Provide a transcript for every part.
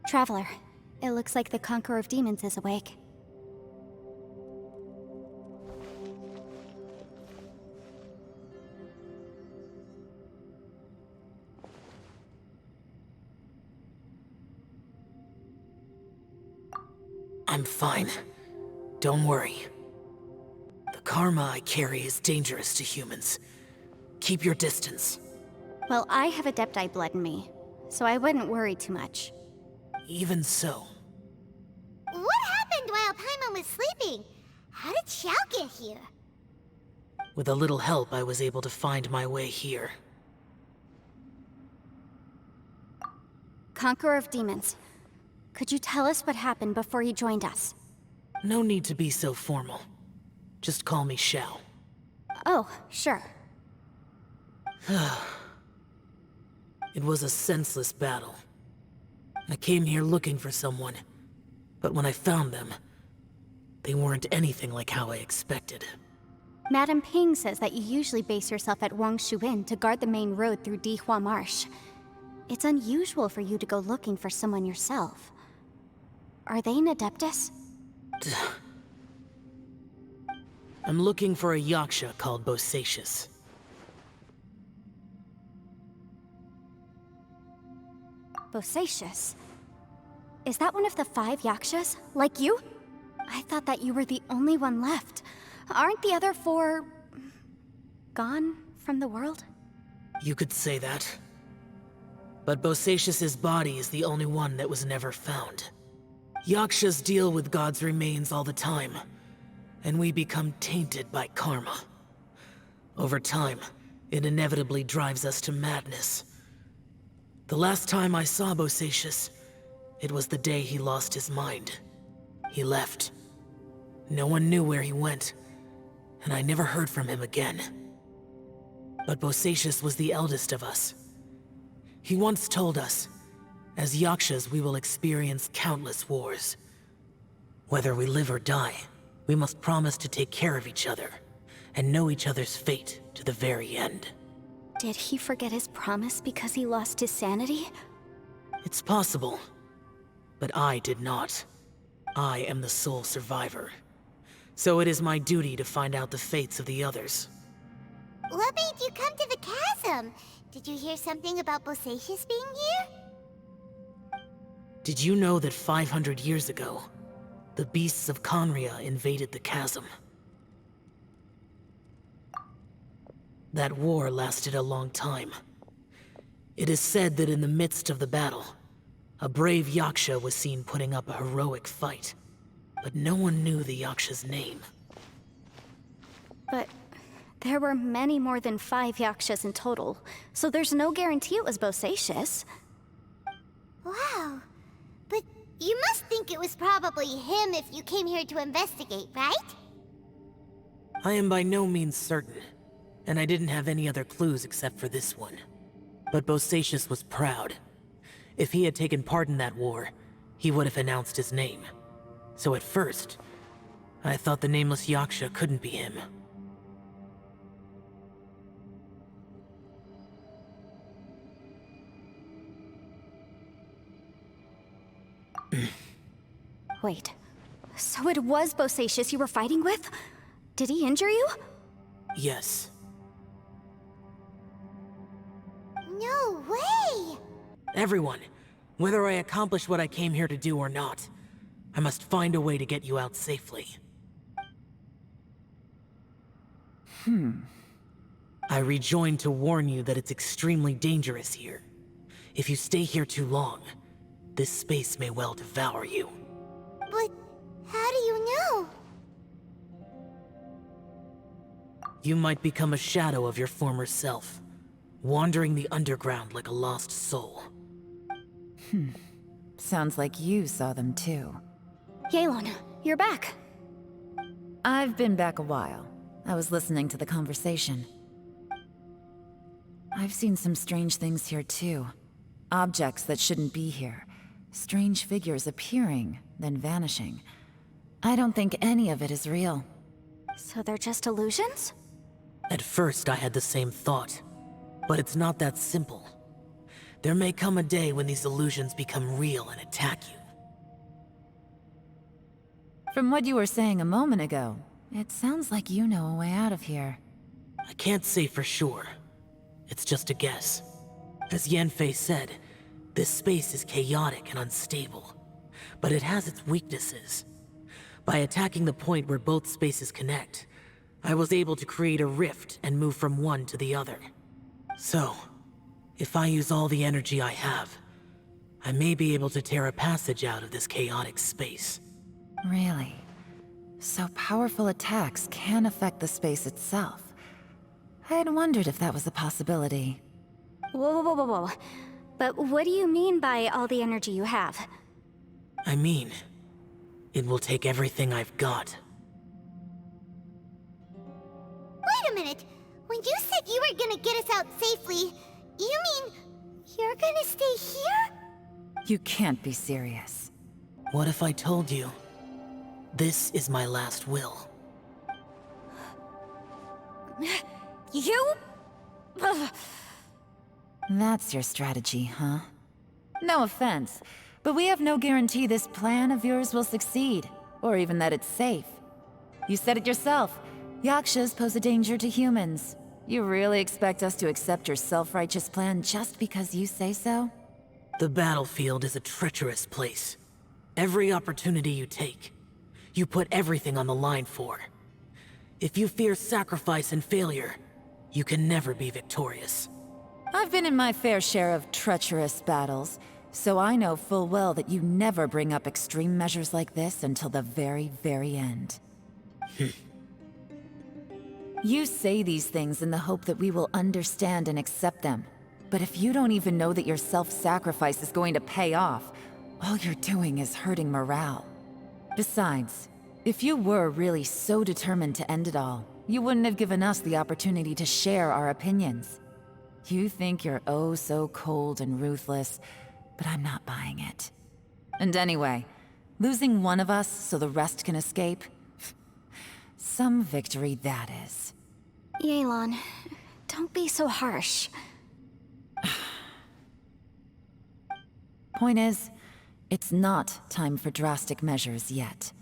Traveler, it looks like the Conqueror of Demons is awake. I'm fine. Don't worry. The karma I carry is dangerous to humans. Keep your distance. Well, I have Adepti blood in me, so I wouldn't worry too much. Even so. What happened while Paimon was sleeping? How did Xiao get here? With a little help, I was able to find my way here. Conqueror of Demons, could you tell us what happened before you joined us? No need to be so formal. Just call me Xiao. Oh, sure. It was a senseless battle. I came here looking for someone, but when I found them, they weren't anything like how I expected. Madame Ping says that you usually base yourself at Wangshu Inn to guard the main road through Dihua Marsh. It's unusual for you to go looking for someone yourself. Are they an Adeptus? I'm looking for a Yaksha called Bosacious. Bosacious? Is that one of the 5 Yakshas, like you? I thought that you were the only one left. Aren't the other 4... gone from the world? You could say that. But Bosacious's body is the only one that was never found. Yakshas deal with God's remains all the time, and we become tainted by karma. Over time, it inevitably drives us to madness. The last time I saw Bosacious, it was the day he lost his mind. He left. No one knew where he went, and I never heard from him again. But Bosacious was the eldest of us. He once told us, as Yakshas we will experience countless wars. Whether we live or die, we must promise to take care of each other, and know each other's fate to the very end. Did he forget his promise because he lost his sanity? It's possible, but I did not. I am the sole survivor. So it is my duty to find out the fates of the others. What made you come to the chasm? Did you hear something about Bosacious being here? Did you know that 500 years ago, the beasts of Conria invaded the chasm? That war lasted a long time. It is said that in the midst of the battle, a brave Yaksha was seen putting up a heroic fight. But no one knew the Yaksha's name. But there were many more than 5 Yakshas in total, so there's no guarantee it was Bosacious. Wow. But you must think it was probably him if you came here to investigate, right? I am by no means certain, and I didn't have any other clues except for this one. But Bosacious was proud. If he had taken part in that war, he would have announced his name. So at first, I thought the nameless Yaksha couldn't be him. Wait, so it was Bosacious you were fighting with? Did he injure you? Yes. No way! Everyone, whether I accomplish what I came here to do or not, I must find a way to get you out safely. I rejoined to warn you that it's extremely dangerous here. If you stay here too long, this space may well devour you. But how do you know? You might become a shadow of your former self, wandering the underground like a lost soul. Sounds like you saw them too. Yelan, you're back. I've been back a while. I was listening to the conversation. I've seen some strange things here too. Objects that shouldn't be here. Strange figures appearing, then vanishing. I don't think any of it is real. So they're just illusions? At first, I had the same thought. But it's not that simple. There may come a day when these illusions become real and attack you. From what you were saying a moment ago, it sounds like you know a way out of here. I can't say for sure. It's just a guess. As Yanfei said, this space is chaotic and unstable, but it has its weaknesses. By attacking the point where both spaces connect, I was able to create a rift and move from one to the other. So, if I use all the energy I have, I may be able to tear a passage out of this chaotic space. Really? So powerful attacks can affect the space itself. I had wondered if that was a possibility. Whoa, whoa, whoa, whoa. But what do you mean by all the energy you have? I mean, it will take everything I've got. Wait a minute! When you said you were gonna get us out safely, you mean you're gonna stay here? You can't be serious. What if I told you, this is my last will? You? Ugh. That's your strategy, huh? No offense, but we have no guarantee this plan of yours will succeed, or even that it's safe. You said it yourself. Yakshas pose a danger to humans. You really expect us to accept your self-righteous plan just because you say so? The battlefield is a treacherous place. Every opportunity you take, you put everything on the line for. If you fear sacrifice and failure, you can never be victorious. I've been in my fair share of treacherous battles, so I know full well that you never bring up extreme measures like this until the very, very end. You say these things in the hope that we will understand and accept them. But if you don't even know that your self-sacrifice is going to pay off, all you're doing is hurting morale. Besides, if you were really so determined to end it all, you wouldn't have given us the opportunity to share our opinions. You think you're oh so cold and ruthless, but I'm not buying it. And anyway, losing one of us so the rest can escape? Some victory that is. Yelan, don't be so harsh. Point is, it's not time for drastic measures yet.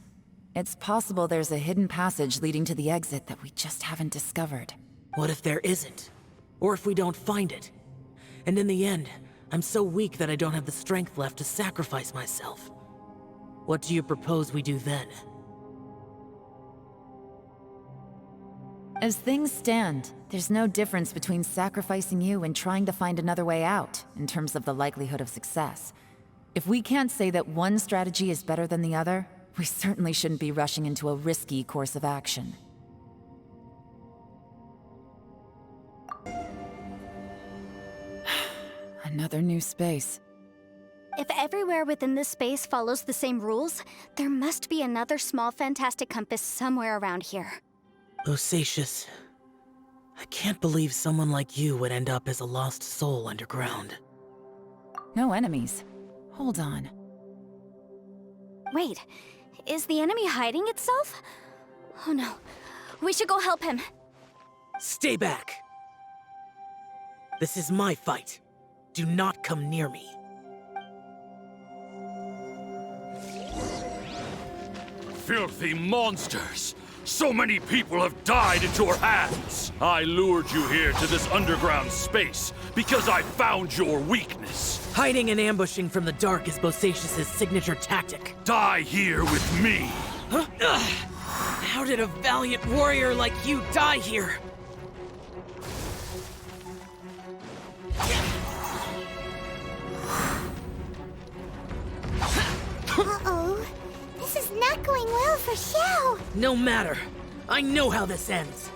It's possible there's a hidden passage leading to the exit that we just haven't discovered. What if there isn't? Or if we don't find it? And in the end, I'm so weak that I don't have the strength left to sacrifice myself. What do you propose we do then? As things stand, there's no difference between sacrificing you and trying to find another way out, in terms of the likelihood of success. If we can't say that one strategy is better than the other, we certainly shouldn't be rushing into a risky course of action. Another new space. If everywhere within this space follows the same rules, there must be another small fantastic compass somewhere around here. Bosacious, I can't believe someone like you would end up as a lost soul underground. No enemies. Hold on. Wait, is the enemy hiding itself? Oh no, we should go help him. Stay back! This is my fight. Do not come near me. Filthy monsters! So many people have died at your hands! I lured you here to this underground space because I found your weakness. Hiding and ambushing from the dark is Bosacious' signature tactic. Die here with me! Huh? Ugh. How did a valiant warrior like you die here? Uh-oh. This is not going well for Xiao. No matter. I know how this ends.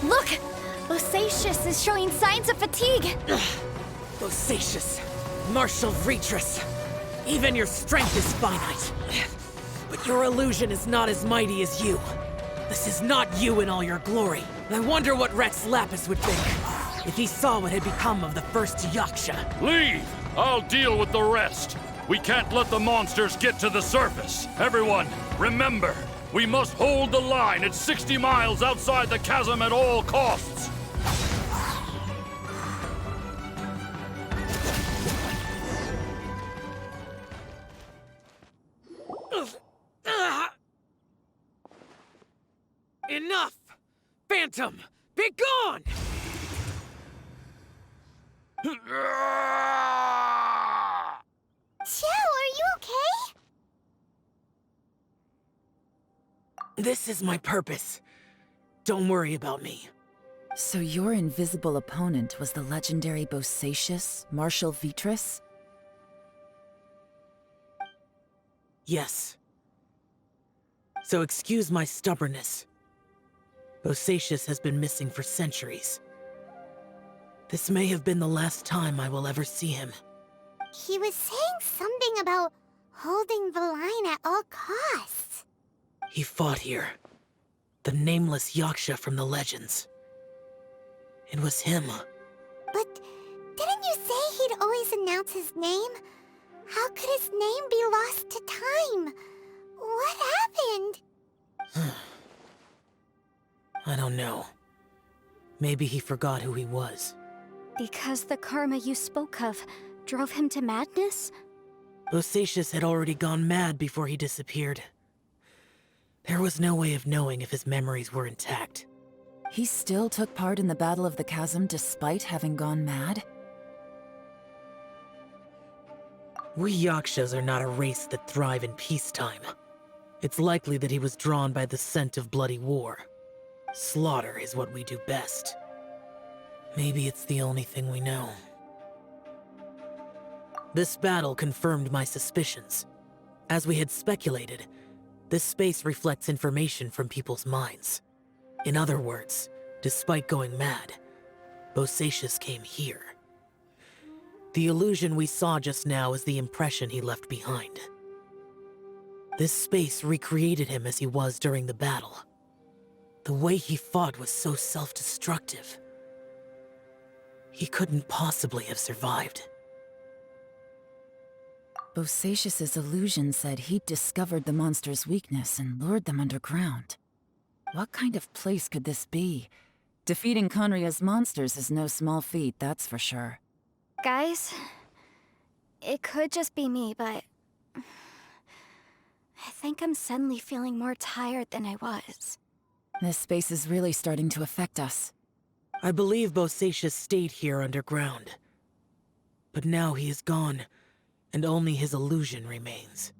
Look! Bosacious is showing signs of fatigue! Bosacious, martial Retris. Even your strength is finite. But your illusion is not as mighty as you. This is not you in all your glory. I wonder what Rex Lapis would think if he saw what had become of the first Yaksha. Leave! I'll deal with the rest. We can't let the monsters get to the surface. Everyone, remember, we must hold the line at 60 miles outside the chasm at all costs. Enough! Phantom, be gone! Xiao, are you okay? This is my purpose. Don't worry about me. So your invisible opponent was the legendary Bosacious, Marshal Vitris? Yes. So excuse my stubbornness. Bosacious has been missing for centuries. This may have been the last time I will ever see him. He was saying something about holding the line at all costs. He fought here. The nameless Yaksha from the legends. It was him. But didn't you say he'd always announce his name? How could his name be lost to time? What happened? I don't know. Maybe he forgot who he was. Because the karma you spoke of drove him to madness? Bosacious had already gone mad before he disappeared. There was no way of knowing if his memories were intact. He still took part in the Battle of the Chasm despite having gone mad? We Yakshas are not a race that thrive in peacetime. It's likely that he was drawn by the scent of bloody war. Slaughter is what we do best. Maybe it's the only thing we know. This battle confirmed my suspicions. As we had speculated, this space reflects information from people's minds. In other words, despite going mad, Bosacious came here. The illusion we saw just now is the impression he left behind. This space recreated him as he was during the battle. The way he fought was so self-destructive. He couldn't possibly have survived. Bosacious's illusion said he'd discovered the monster's weakness and lured them underground. What kind of place could this be? Defeating Conria's monsters is no small feat, that's for sure. Guys, it could just be me, but I think I'm suddenly feeling more tired than I was. This space is really starting to affect us. I believe Bosacious stayed here underground. But now he is gone, and only his illusion remains.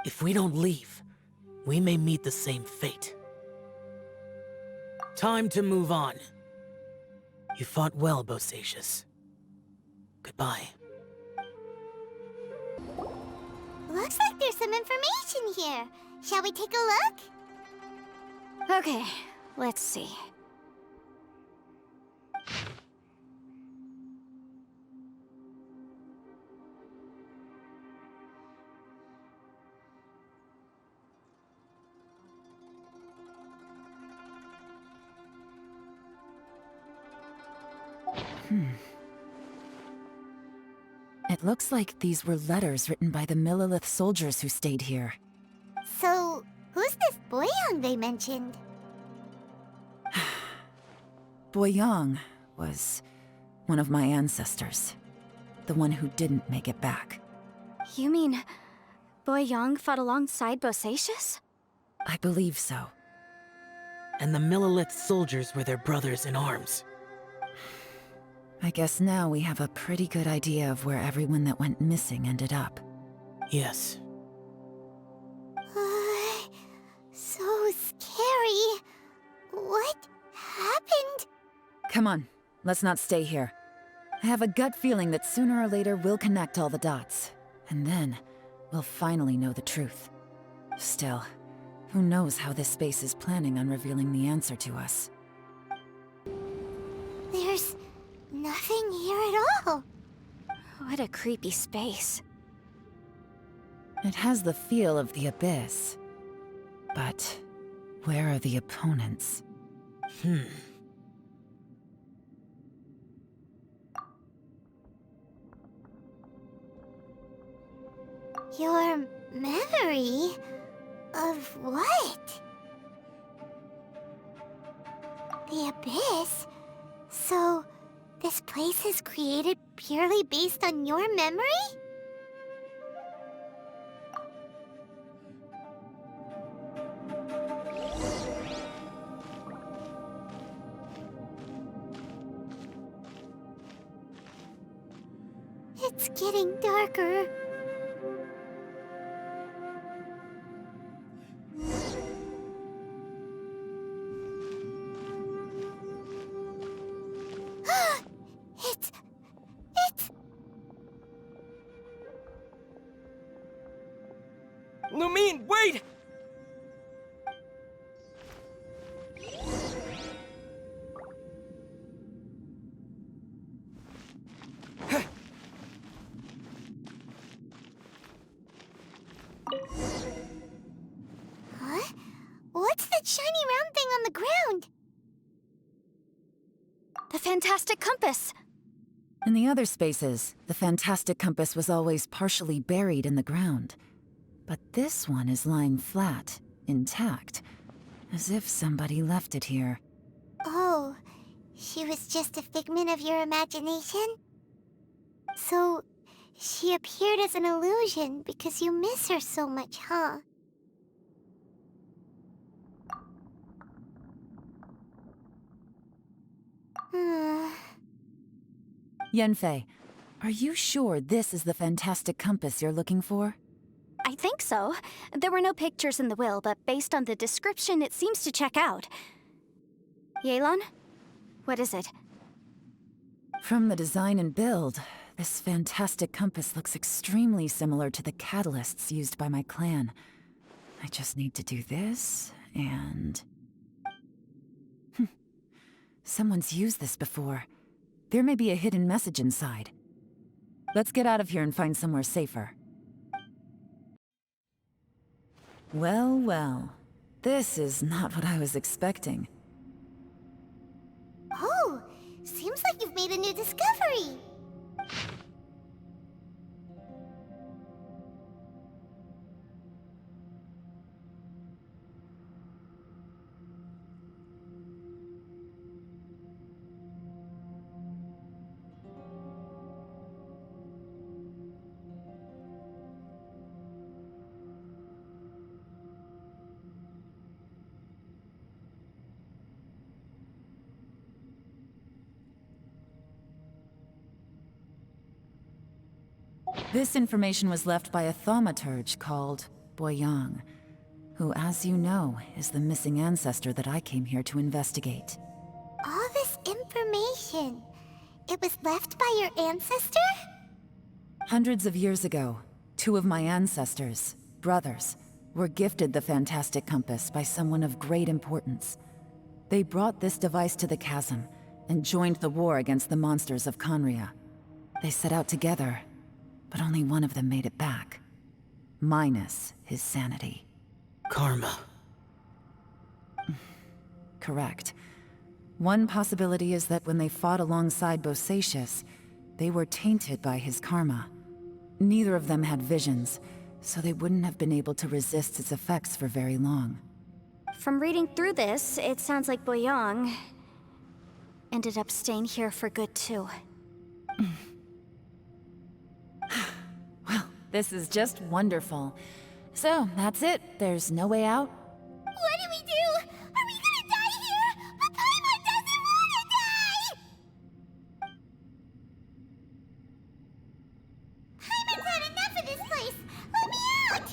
If we don't leave, we may meet the same fate. Time to move on. You fought well, Bosacious. Goodbye. Looks like there's some information here. Shall we take a look? Okay, let's see. It looks like these were letters written by the Millelith soldiers who stayed here. So, who's this Boyang they mentioned? Boyang was one of my ancestors. The one who didn't make it back. You mean Boyang fought alongside Bosacious? I believe so. And the Millelith soldiers were their brothers in arms. I guess now we have a pretty good idea of where everyone that went missing ended up. Yes. So scary. What happened? Come on, let's not stay here. I have a gut feeling that sooner or later we'll connect all the dots. And then, we'll finally know the truth. Still, who knows how this space is planning on revealing the answer to us. There's nothing here at all. What a creepy space. It has the feel of the abyss. But where are the opponents? Your memory? Of what? The Abyss? So, this place is created purely based on your memory? It's getting darker. It's... Lumine, wait! Huh? What's that shiny round thing on the ground? The fantastic compass! In the other spaces, the fantastic compass was always partially buried in the ground. But this one is lying flat, intact, as if somebody left it here. Oh, she was just a figment of your imagination? So, she appeared as an illusion because you miss her so much, huh? Yanfei, are you sure this is the fantastic compass you're looking for? I think so. There were no pictures in the will, but based on the description, it seems to check out. Yelan? What is it? From the design and build, this fantastic compass looks extremely similar to the catalysts used by my clan. I just need to do this, and... Someone's used this before. There may be a hidden message inside. Let's get out of here and find somewhere safer. Well, well. This is not what I was expecting. Oh, seems like you've made a new discovery. This information was left by a thaumaturge called Boyang, who, as you know, is the missing ancestor that I came here to investigate. All this information, it was left by your ancestor? Hundreds of years ago, two of my ancestors, brothers, were gifted the fantastic compass by someone of great importance. They brought this device to the chasm and joined the war against the monsters of Conria. They set out together, but only one of them made it back. Minus his sanity. Karma. Correct. One possibility is that when they fought alongside Bosacius, they were tainted by his karma. Neither of them had visions, so they wouldn't have been able to resist its effects for very long. From reading through this, it sounds like Boyang ended up staying here for good too. Well, this is just wonderful. So, that's it. There's no way out? What do we do? Are we gonna die here? But Paimon doesn't wanna die! Paimon's had enough of this place! Let me out!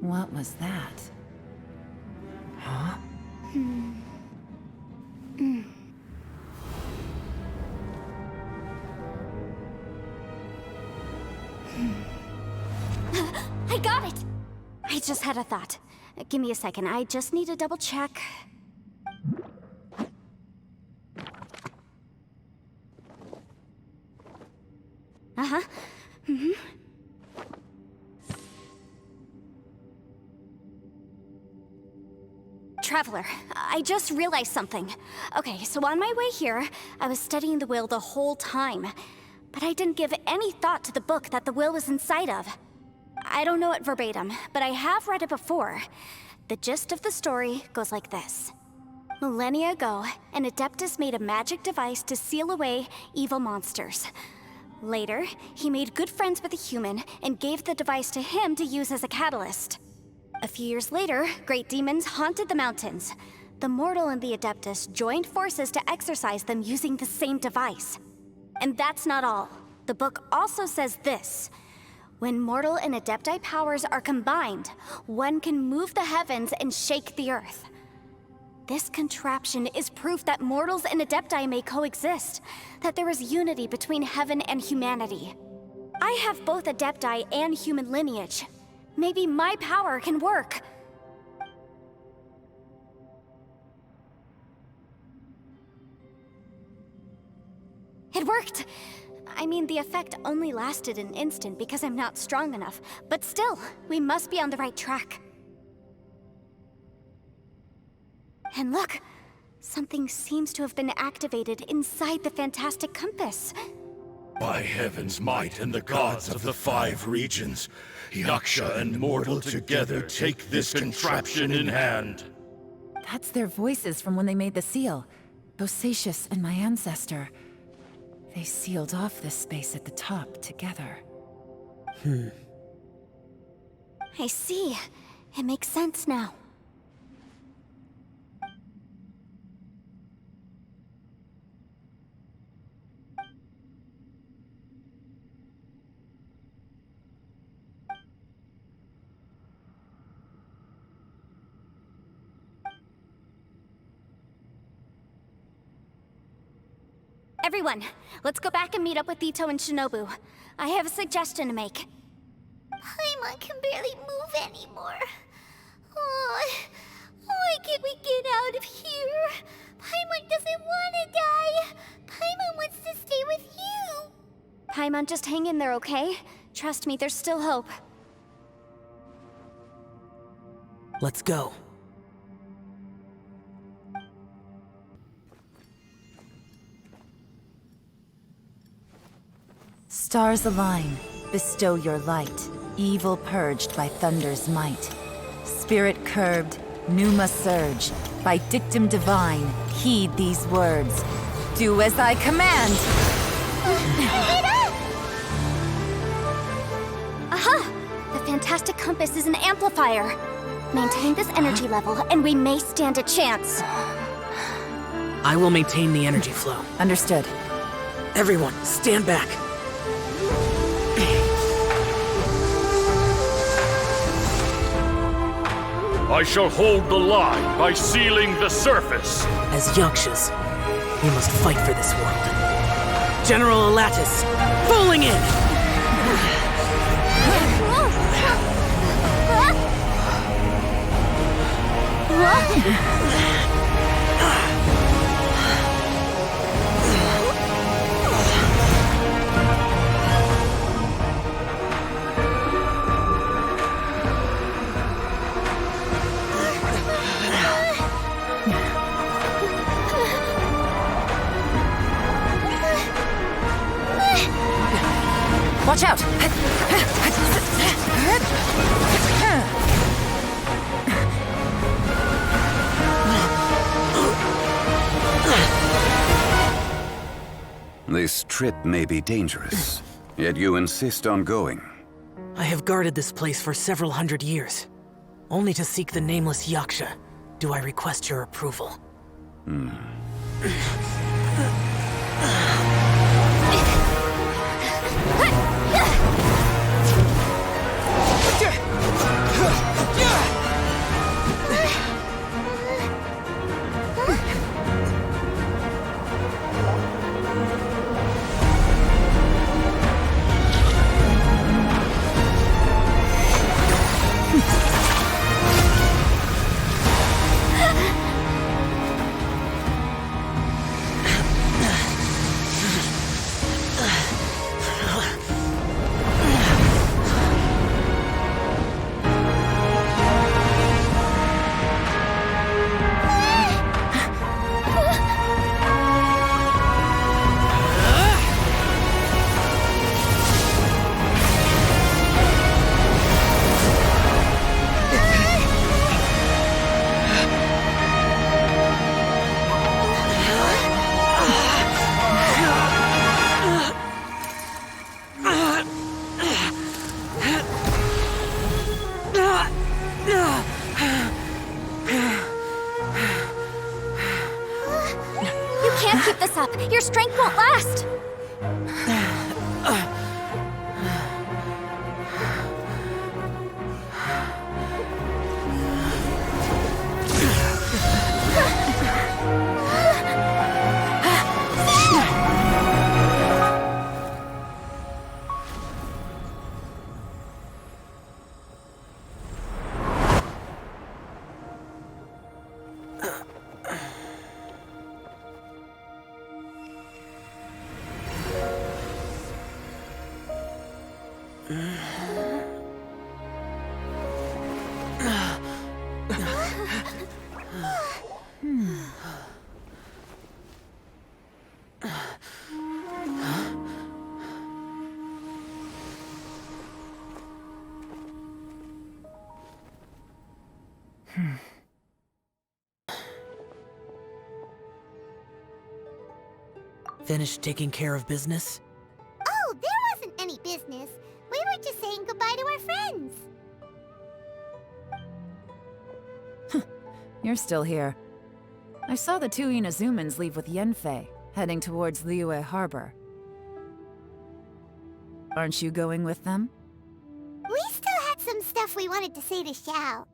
What was that? Huh? I got it! I just had a thought. Give me a second, I just need to double check. Uh-huh. Traveler, I just realized something. Okay, so on my way here, I was studying the will the whole time. But I didn't give any thought to the book that the will was inside of. I don't know it verbatim, but I have read it before. The gist of the story goes like this. Millennia ago, an Adeptus made a magic device to seal away evil monsters. Later, he made good friends with a human and gave the device to him to use as a catalyst. A few years later, great demons haunted the mountains. The mortal and the Adeptus joined forces to exorcise them using the same device. And that's not all. The book also says this. When mortal and Adepti powers are combined, one can move the heavens and shake the earth. This contraption is proof that mortals and Adepti may coexist, that there is unity between heaven and humanity. I have both Adepti and human lineage. Maybe my power can work. It worked! I mean, the effect only lasted an instant because I'm not strong enough, but still, we must be on the right track. And look! Something seems to have been activated inside the fantastic compass. By heaven's might and the gods of the 5 regions, Yaksha and mortal together take this contraption in hand. That's their voices from when they made the seal. Bosacious and my ancestor. They sealed off this space at the top together. I see. It makes sense now. Everyone, let's go back and meet up with Ito and Shinobu. I have a suggestion to make. Paimon can barely move anymore. Oh, why can't we get out of here? Paimon doesn't want to die. Paimon wants to stay with you. Paimon, just hang in there, okay? Trust me, there's still hope. Let's go. Stars align, bestow your light. Evil purged by thunder's might. Spirit curbed, pneuma surge. By dictum divine, heed these words. Do as I command! Aha! The fantastic compass is an amplifier. Maintain this energy level, and we may stand a chance. I will maintain the energy flow. Understood. Everyone, stand back. I shall hold the line by sealing the surface. As Yakshas, we must fight for this world. General Alatus, falling in! Watch out! This trip may be dangerous, yet you insist on going. I have guarded this place for several hundred years. Only to seek the nameless Yaksha do I request your approval. this up! Your strength won't last! Finished taking care of business? Oh, there wasn't any business. We were just saying goodbye to our friends. You're still here. I saw the two Inazumans leave with Yanfei, heading towards Liyue Harbor. Aren't you going with them? We still had some stuff we wanted to say to Xiao.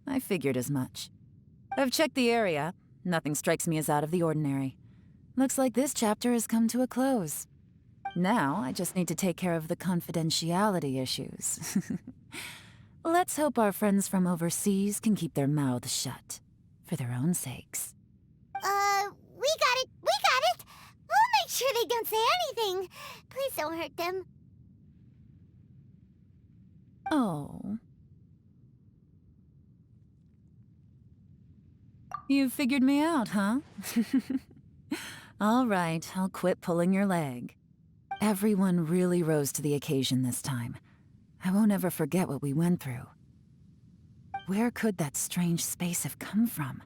I figured as much. I've checked the area. Nothing strikes me as out of the ordinary. Looks like this chapter has come to a close. Now, I just need to take care of the confidentiality issues. Let's hope our friends from overseas can keep their mouths shut. For their own sakes. We got it! We got it! We'll make sure they don't say anything. Please don't hurt them. Oh. You figured me out, huh? All right, I'll quit pulling your leg. Everyone really rose to the occasion this time. I won't ever forget what we went through. Where could that strange space have come from?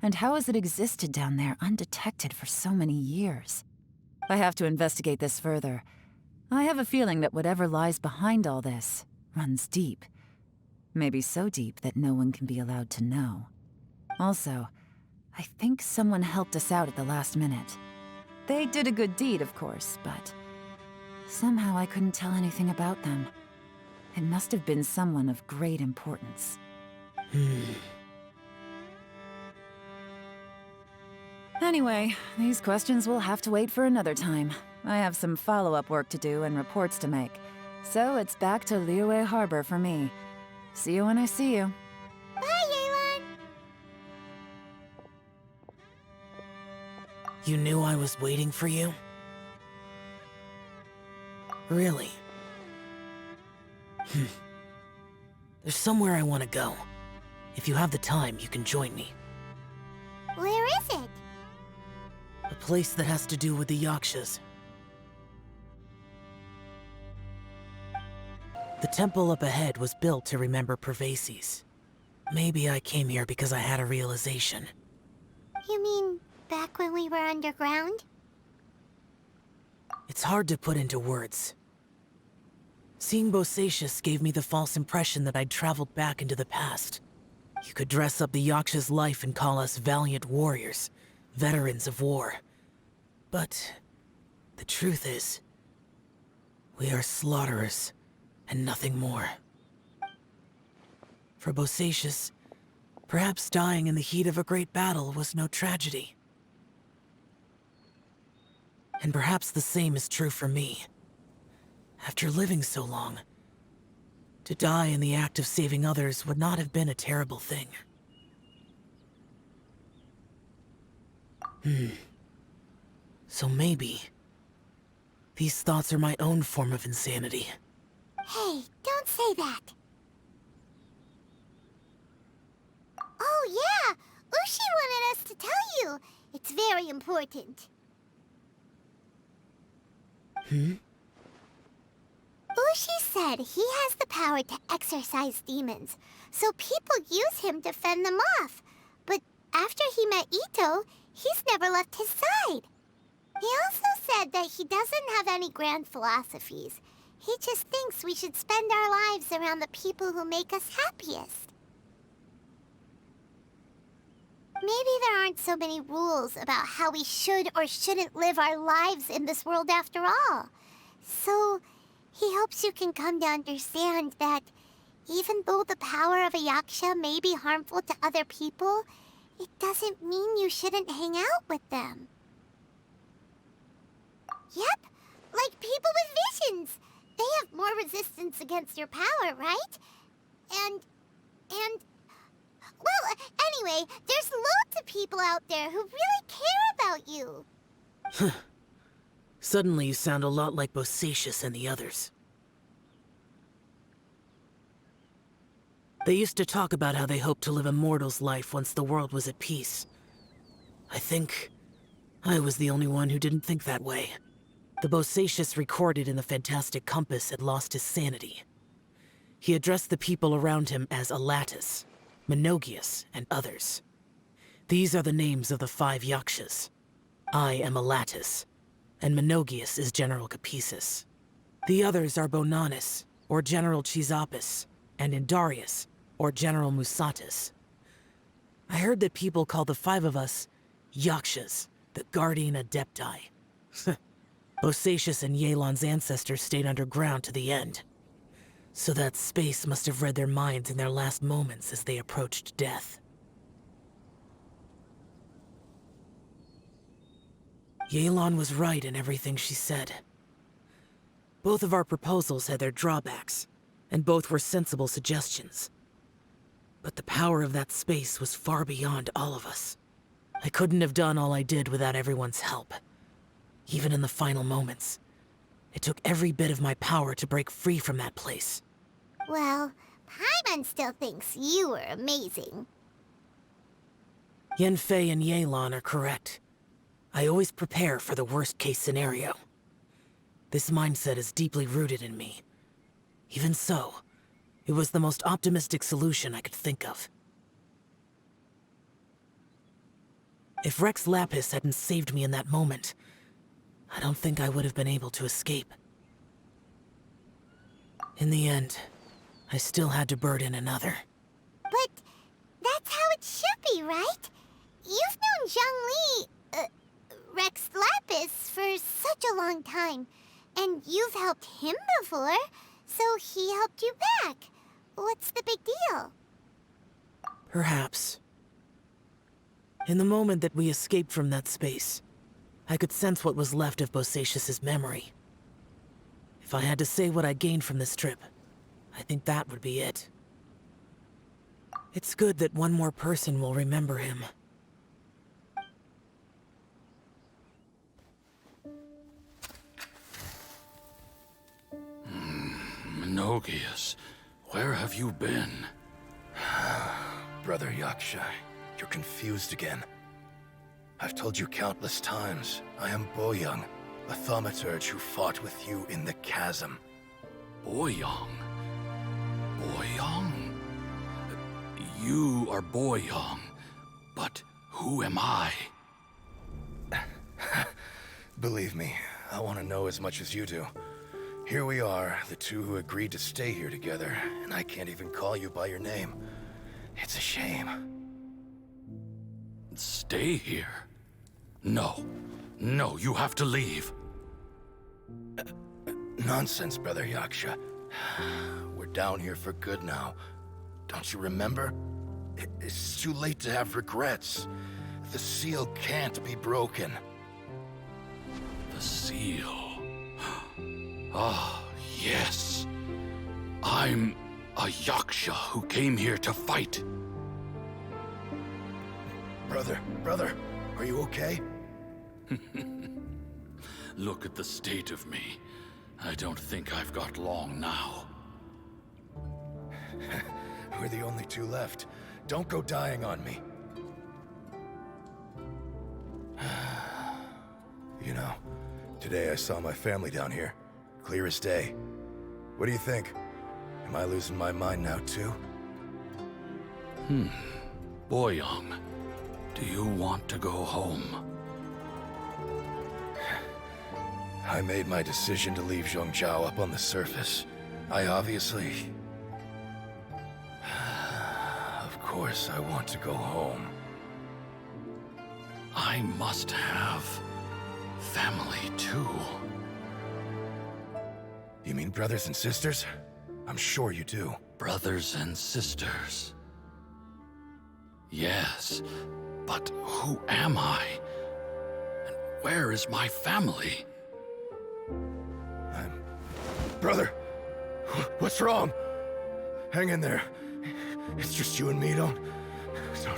And how has it existed down there undetected for so many years? I have to investigate this further. I have a feeling that whatever lies behind all this runs deep. Maybe so deep that no one can be allowed to know. Also, I think someone helped us out at the last minute. They did a good deed, of course, but somehow I couldn't tell anything about them. It must have been someone of great importance. Anyway, these questions will have to wait for another time. I have some follow-up work to do and reports to make. So it's back to Liyue Harbor for me. See you when I see you. Bye, Yelan! You knew I was waiting for you? Really? There's somewhere I want to go. If you have the time, you can join me. Where is it? A place that has to do with the Yakshas. The temple up ahead was built to remember Pervases. Maybe I came here because I had a realization. You mean back when we were underground? It's hard to put into words. Seeing Bosacius gave me the false impression that I'd traveled back into the past. You could dress up the Yaksha's life and call us valiant warriors, veterans of war. But the truth is, we are slaughterers and nothing more. For Bosacius, perhaps dying in the heat of a great battle was no tragedy. And perhaps the same is true for me. After living so long, to die in the act of saving others would not have been a terrible thing. So maybe these thoughts are my own form of insanity. Hey, don't say that. Oh yeah, Ushi wanted us to tell you. It's very important. Ushi said he has the power to exorcise demons, so people use him to fend them off. But after he met Ito, he's never left his side. He also said that he doesn't have any grand philosophies. He just thinks we should spend our lives around the people who make us happiest. Maybe there aren't so many rules about how we should or shouldn't live our lives in this world after all. So, he hopes you can come to understand that even though the power of a Yaksha may be harmful to other people, it doesn't mean you shouldn't hang out with them. Yep, like people with visions. They have more resistance against your power, right? And... Well, anyway, there's loads of people out there who really care about you. Suddenly you sound a lot like Bosacious and the others. They used to talk about how they hoped to live a mortal's life once the world was at peace. I think I was the only one who didn't think that way. The Bosacious recorded in the Fantastic Compass had lost his sanity. He addressed the people around him as Alatus, Menogius, and others. These are the names of the 5 Yakshas. I am Alatus, and Menogius is General Capisis. The others are Bonanis, or General Chisapis, and Indarius, or General Musatis. I heard that people call the 5 of us Yakshas, the Guardian Adepti. Bosacious and Yelan's ancestors stayed underground to the end. So that space must have read their minds in their last moments as they approached death. Yelan was right in everything she said. Both of our proposals had their drawbacks, and both were sensible suggestions. But the power of that space was far beyond all of us. I couldn't have done all I did without everyone's help. Even in the final moments, it took every bit of my power to break free from that place. Well, Paimon still thinks you were amazing. Yanfei and Yelan are correct. I always prepare for the worst-case scenario. This mindset is deeply rooted in me. Even so, it was the most optimistic solution I could think of. If Rex Lapis hadn't saved me in that moment, I don't think I would have been able to escape. In the end, I still had to burden another. But that's how it should be, right? You've known Zhongli, Rex Lapis, for such a long time. And you've helped him before, so he helped you back. What's the big deal? Perhaps. In the moment that we escaped from that space, I could sense what was left of Bosacious' memory. If I had to say what I gained from this trip, I think that would be it. It's good that one more person will remember him. Menogius, where have you been? Brother Yaksha, you're confused again. I've told you countless times, I am Boyoung, a thaumaturge who fought with you in the chasm. Boyoung? Boyoung? You are Boyoung, but who am I? Believe me, I want to know as much as you do. Here we are, the two who agreed to stay here together, and I can't even call you by your name. It's a shame. Stay here? No. No, you have to leave. Nonsense, Brother Yaksha. We're down here for good now. Don't you remember? It's too late to have regrets. The seal can't be broken. The seal. Ah, yes. I'm a Yaksha who came here to fight. Brother, are you okay? Look at the state of me. I don't think I've got long now. We're the only two left. Don't go dying on me. You know, today I saw my family down here. Clear as day. What do you think? Am I losing my mind now too? Boyoung, do you want to go home? I made my decision to leave Zhongzhou up on the surface. I obviously... Of course I want to go home. I must have family too. You mean brothers and sisters? I'm sure you do. Brothers and sisters. Yes, but who am I? And where is my family? Brother, what's wrong? Hang in there. It's just you and me. Don't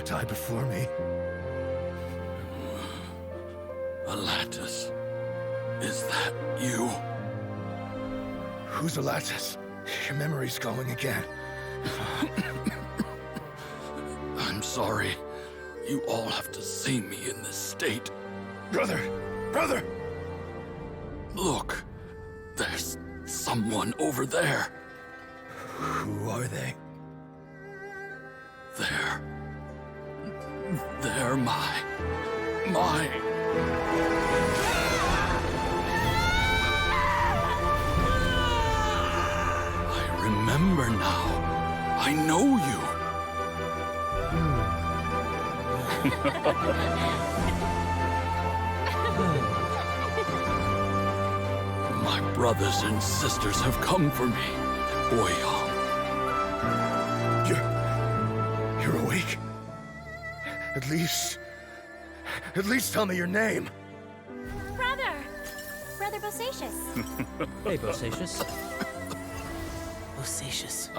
die before me. Alatus, is that you? Who's Alatus? Your memory's going again. I'm sorry. You all have to see me in this state. Brother! Brother! Look, there's someone over there. Who are they? They're my... I remember now. I know you. My brothers and sisters have come for me, Boyang. You're awake? At least tell me your name. Brother Bosacious. Hey, Bosacious. Bosacious.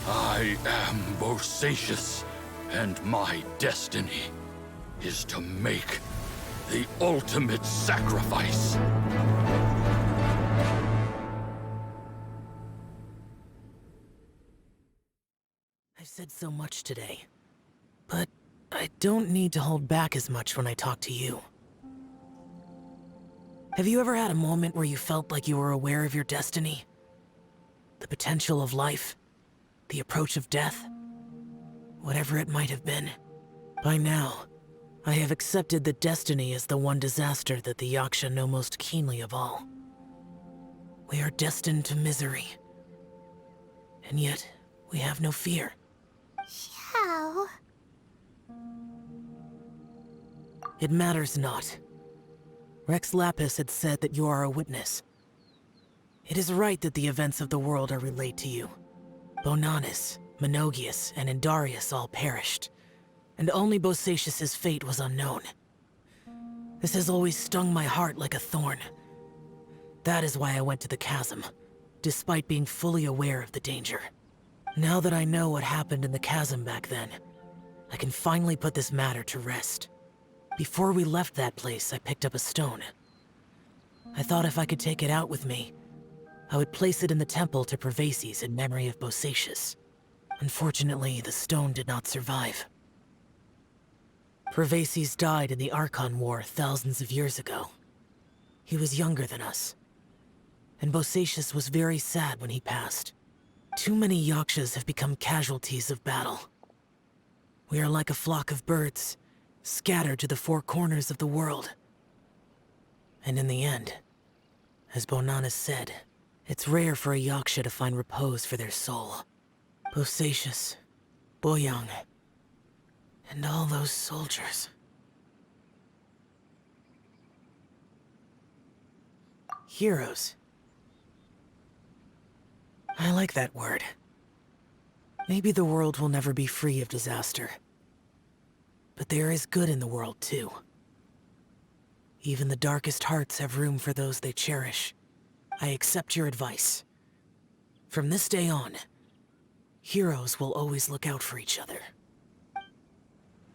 I am Bosacious, and my destiny is to make the ultimate sacrifice. I've said so much today, but I don't need to hold back as much when I talk to you. Have you ever had a moment where you felt like you were aware of your destiny? The potential of life? The approach of death? Whatever it might have been. By now, I have accepted that destiny is the one disaster that the Yaksha know most keenly of all. We are destined to misery. And yet, we have no fear. Xiao. It matters not. Rex Lapis had said that you are a witness. It is right that the events of the world are relayed to you. Bonanis, Menogius, and Indarius all perished, and only Bosacius's fate was unknown. This has always stung my heart like a thorn. That is why I went to the chasm, despite being fully aware of the danger. Now that I know what happened in the chasm back then, I can finally put this matter to rest. Before we left that place, I picked up a stone. I thought if I could take it out with me, I would place it in the temple to Pervases in memory of Bosacious. Unfortunately, the stone did not survive. Pervases died in the Archon War thousands of years ago. He was younger than us, and Bosacious was very sad when he passed. Too many Yakshas have become casualties of battle. We are like a flock of birds, scattered to the four corners of the world. And in the end, as Bonanis said, it's rare for a Yaksha to find repose for their soul. Bosacious, Boyang, and all those soldiers. Heroes. I like that word. Maybe the world will never be free of disaster. But there is good in the world, too. Even the darkest hearts have room for those they cherish. I accept your advice. From this day on, heroes will always look out for each other.